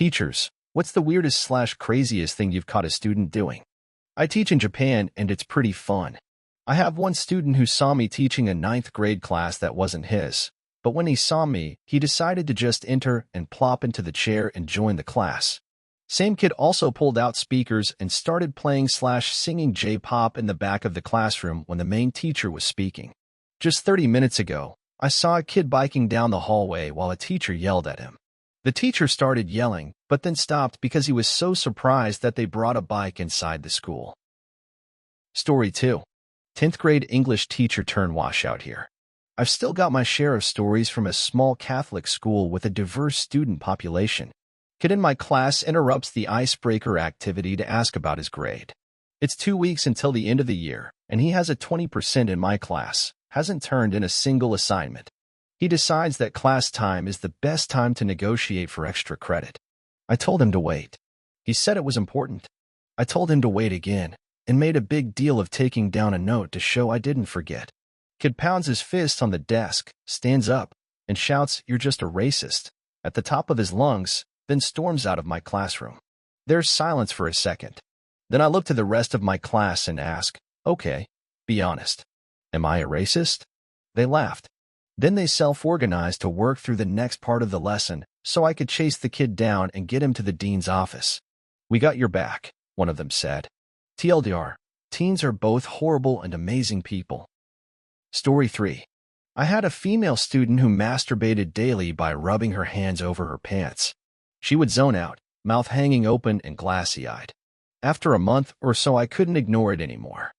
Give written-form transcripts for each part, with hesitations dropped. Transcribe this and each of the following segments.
Teachers, what's the weirdest/craziest thing you've caught a student doing? I teach in Japan and it's pretty fun. I have one student who saw me teaching a ninth grade class that wasn't his, but when he saw me, he decided to just enter and plop into the chair and join the class. Same kid also pulled out speakers and started playing/singing J-pop in the back of the classroom when the main teacher was speaking. Just 30 minutes ago, I saw a kid biking down the hallway while a teacher yelled at him. The teacher started yelling, but then stopped because he was so surprised that they brought a bike inside the school. Story 2. 10th grade English teacher turned washout here. I've still got my share of stories from a small Catholic school with a diverse student population. Kid in my class interrupts the icebreaker activity to ask about his grade. It's 2 weeks until the end of the year, and he has a 20% in my class, hasn't turned in a single assignment. He decides that class time is the best time to negotiate for extra credit. I told him to wait. He said it was important. I told him to wait again, and made a big deal of taking down a note to show I didn't forget. Kid pounds his fist on the desk, stands up, and shouts, "You're just a racist," at the top of his lungs, then storms out of my classroom. There's silence for a second. Then I look to the rest of my class and ask, "Okay, be honest. Am I a racist?" They laughed. Then they self-organized to work through the next part of the lesson so I could chase the kid down and get him to the dean's office. "We got your back," one of them said. TLDR, teens are both horrible and amazing people. Story 3. I had a female student who masturbated daily by rubbing her hands over her pants. She would zone out, mouth hanging open and glassy-eyed. After a month or so, I couldn't ignore it anymore.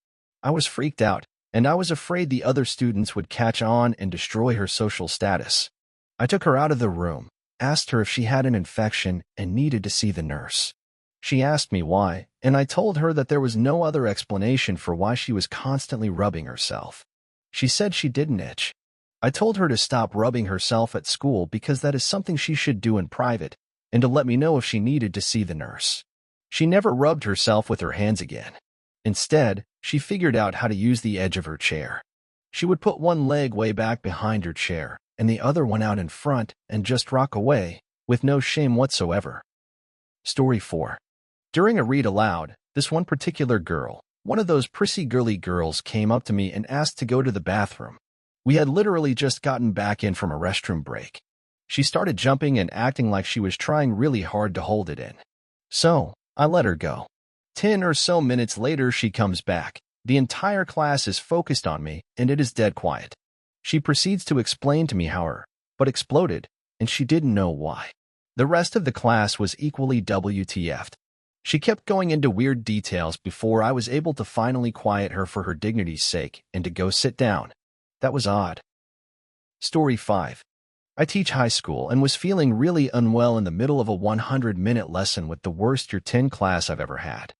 I was freaked out, and I was afraid the other students would catch on and destroy her social status. I took her out of the room, asked her if she had an infection, and needed to see the nurse. She asked me why, and I told her that there was no other explanation for why she was constantly rubbing herself. She said she didn't itch. I told her to stop rubbing herself at school because that is something she should do in private, and to let me know if she needed to see the nurse. She never rubbed herself with her hands again. Instead, she figured out how to use the edge of her chair. She would put one leg way back behind her chair and the other one out in front and just rock away, with no shame whatsoever. Story 4. During a read aloud, this one particular girl, one of those prissy girly girls, came up to me and asked to go to the bathroom. We had literally just gotten back in from a restroom break. She started jumping and acting like she was trying really hard to hold it in. So, I let her go. 10 or so minutes later, she comes back. The entire class is focused on me, and it is dead quiet. She proceeds to explain to me how her butt exploded, and she didn't know why. The rest of the class was equally WTF'd. She kept going into weird details before I was able to finally quiet her for her dignity's sake and to go sit down. That was odd. Story 5. I teach high school and was feeling really unwell in the middle of a 100-minute lesson with the worst Year 10 class I've ever had.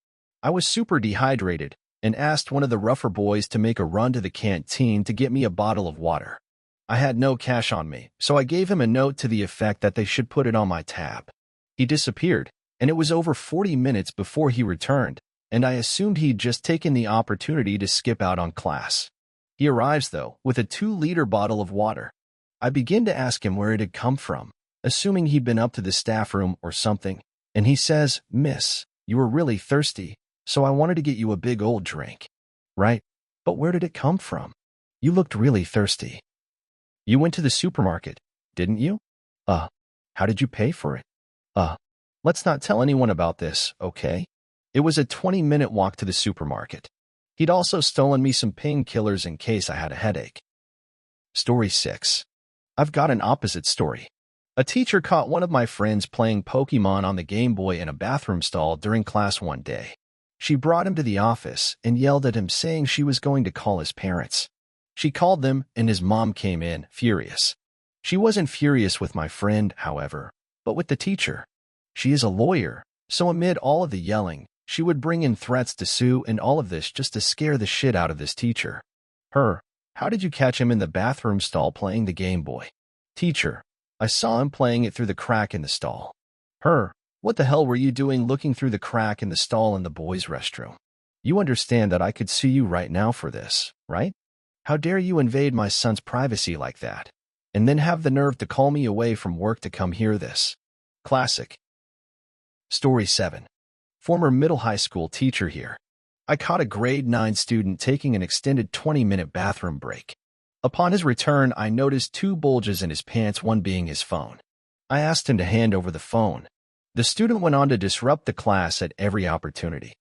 I was super dehydrated and asked one of the rougher boys to make a run to the canteen to get me a bottle of water. I had no cash on me, so I gave him a note to the effect that they should put it on my tab. He disappeared, and it was over 40 minutes before he returned, and I assumed he'd just taken the opportunity to skip out on class. He arrives, though, with a 2-liter bottle of water. I begin to ask him where it had come from, assuming he'd been up to the staff room or something, and he says, "Miss, you were really thirsty, so I wanted to get you a big old drink." Right, but where did it come from? You looked really thirsty. You went to the supermarket, didn't you? How did you pay for it? Let's not tell anyone about this, okay? It was a 20-minute walk to the supermarket. He'd also stolen me some painkillers in case I had a headache. Story 6. I've got an opposite story. A teacher caught one of my friends playing Pokemon on the Game Boy in a bathroom stall during class one day. She brought him to the office and yelled at him, saying she was going to call his parents. She called them, and his mom came in, furious. She wasn't furious with my friend, however, but with the teacher. She is a lawyer, so amid all of the yelling, she would bring in threats to sue and all of this just to scare the shit out of this teacher. Her, "How did you catch him in the bathroom stall playing the Game Boy?" Teacher, "I saw him playing it through the crack in the stall." Her, "What the hell were you doing looking through the crack in the stall in the boys' restroom? You understand that I could sue you right now for this, right? How dare you invade my son's privacy like that, and then have the nerve to call me away from work to come hear this?" Classic. Story 7. Former middle high school teacher here. I caught a grade 9 student taking an extended 20-minute bathroom break. Upon his return, I noticed two bulges in his pants, one being his phone. I asked him to hand over the phone. The student went on to disrupt the class at every opportunity.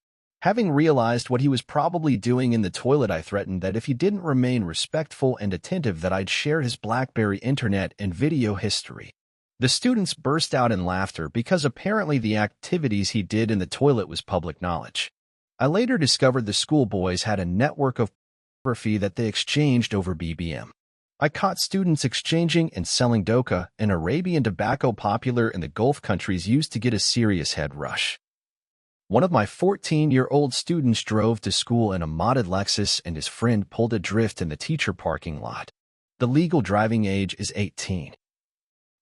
Having realized what he was probably doing in the toilet, I threatened that if he didn't remain respectful and attentive, that I'd share his BlackBerry internet and video history. The students burst out in laughter because apparently the activities he did in the toilet was public knowledge. I later discovered the schoolboys had a network of pornography that they exchanged over BBM. I caught students exchanging and selling doka, an Arabian tobacco popular in the Gulf countries used to get a serious head rush. One of my 14-year-old students drove to school in a modded Lexus and his friend pulled adrift in the teacher parking lot. The legal driving age is 18.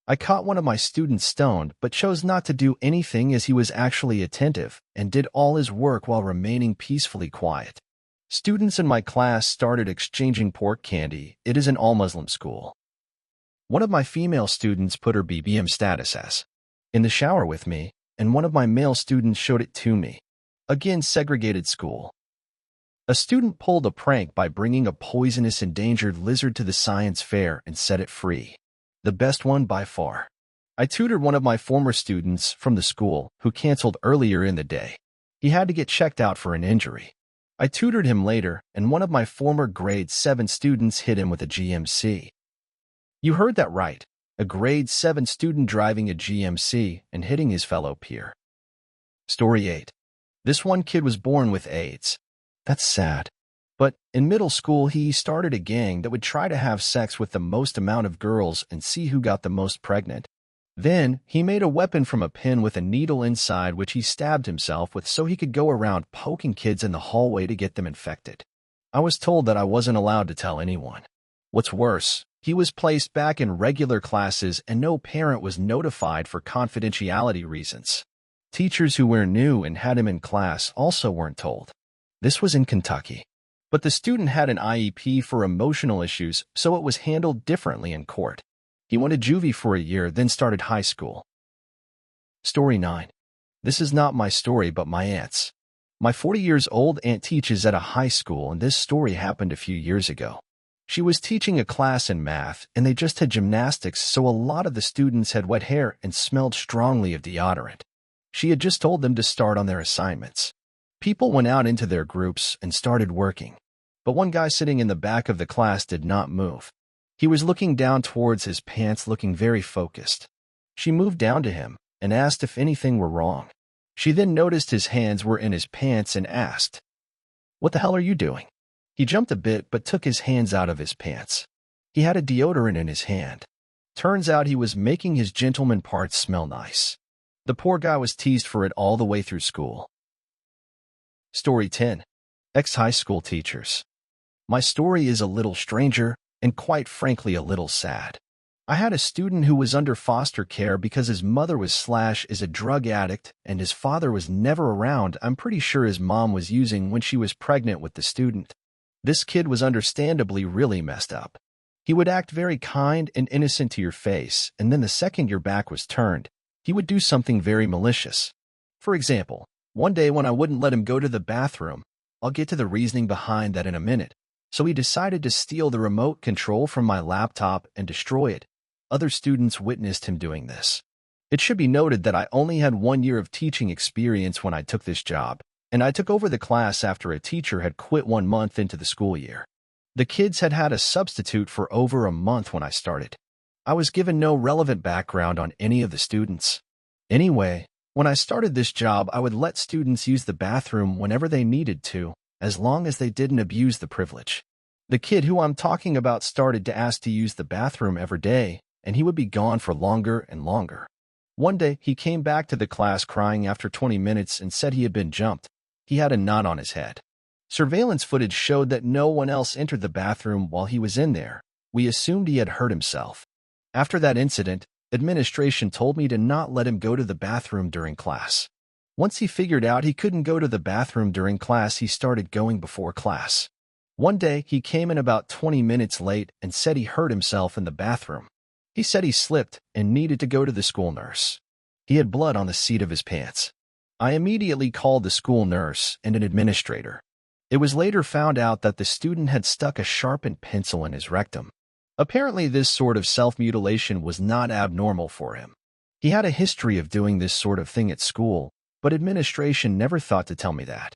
I caught one of my students stoned but chose not to do anything as he was actually attentive and did all his work while remaining peacefully quiet. Students in my class started exchanging pork candy. It is an all-Muslim school. One of my female students put her BBM status as in the shower with me, and one of my male students showed it to me. Again, segregated school. A student pulled a prank by bringing a poisonous endangered lizard to the science fair and set it free. The best one by far. I tutored one of my former students from the school who canceled earlier in the day. He had to get checked out for an injury. I tutored him later, and one of my former grade 7 students hit him with a GMC. You heard that right. A grade 7 student driving a GMC and hitting his fellow peer. Story 8. This one kid was born with AIDS. That's sad. But in middle school, he started a gang that would try to have sex with the most amount of girls and see who got the most pregnant. Then, he made a weapon from a pin with a needle inside which he stabbed himself with so he could go around poking kids in the hallway to get them infected. I was told that I wasn't allowed to tell anyone. What's worse, he was placed back in regular classes and no parent was notified for confidentiality reasons. Teachers who were new and had him in class also weren't told. This was in Kentucky. But the student had an IEP for emotional issues, so it was handled differently in court. He went to juvie for a year, then started high school. Story 9. This is not my story, but my aunt's. My 40-year-old aunt teaches at a high school, and this story happened a few years ago. She was teaching a class in math, and they just had gymnastics, so a lot of the students had wet hair and smelled strongly of deodorant. She had just told them to start on their assignments. People went out into their groups and started working. But one guy sitting in the back of the class did not move. He was looking down towards his pants, looking very focused. She moved down to him and asked if anything were wrong. She then noticed his hands were in his pants and asked, "What the hell are you doing?" He jumped a bit but took his hands out of his pants. He had a deodorant in his hand. Turns out he was making his gentleman parts smell nice. The poor guy was teased for it all the way through school. Story 10. Ex-high school teachers. My story is a little stranger and quite frankly a little sad. I had a student who was under foster care because his mother is a drug addict and his father was never around. I'm pretty sure his mom was using when she was pregnant with the student. This kid was understandably really messed up. He would act very kind and innocent to your face, and then the second your back was turned, he would do something very malicious. For example, one day when I wouldn't let him go to the bathroom, I'll get to the reasoning behind that in a minute, so he decided to steal the remote control from my laptop and destroy it. Other students witnessed him doing this. It should be noted that I only had 1 year of teaching experience when I took this job, and I took over the class after a teacher had quit 1 month into the school year. The kids had had a substitute for over a month when I started. I was given no relevant background on any of the students. Anyway, when I started this job, I would let students use the bathroom whenever they needed to, as long as they didn't abuse the privilege. The kid who I'm talking about started to ask to use the bathroom every day, and he would be gone for longer and longer. One day, he came back to the class crying after 20 minutes and said he had been jumped. He had a knot on his head. Surveillance footage showed that no one else entered the bathroom while he was in there. We assumed he had hurt himself. After that incident, administration told me to not let him go to the bathroom during class. Once he figured out he couldn't go to the bathroom during class, he started going before class. One day, he came in about 20 minutes late and said he hurt himself in the bathroom. He said he slipped and needed to go to the school nurse. He had blood on the seat of his pants. I immediately called the school nurse and an administrator. It was later found out that the student had stuck a sharpened pencil in his rectum. Apparently, this sort of self-mutilation was not abnormal for him. He had a history of doing this sort of thing at school, but administration never thought to tell me that.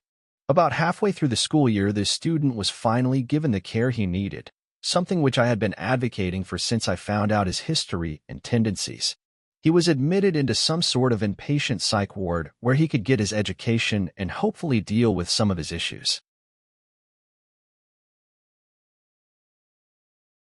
About halfway through the school year, the student was finally given the care he needed, something which I had been advocating for since I found out his history and tendencies. He was admitted into some sort of inpatient psych ward where he could get his education and hopefully deal with some of his issues.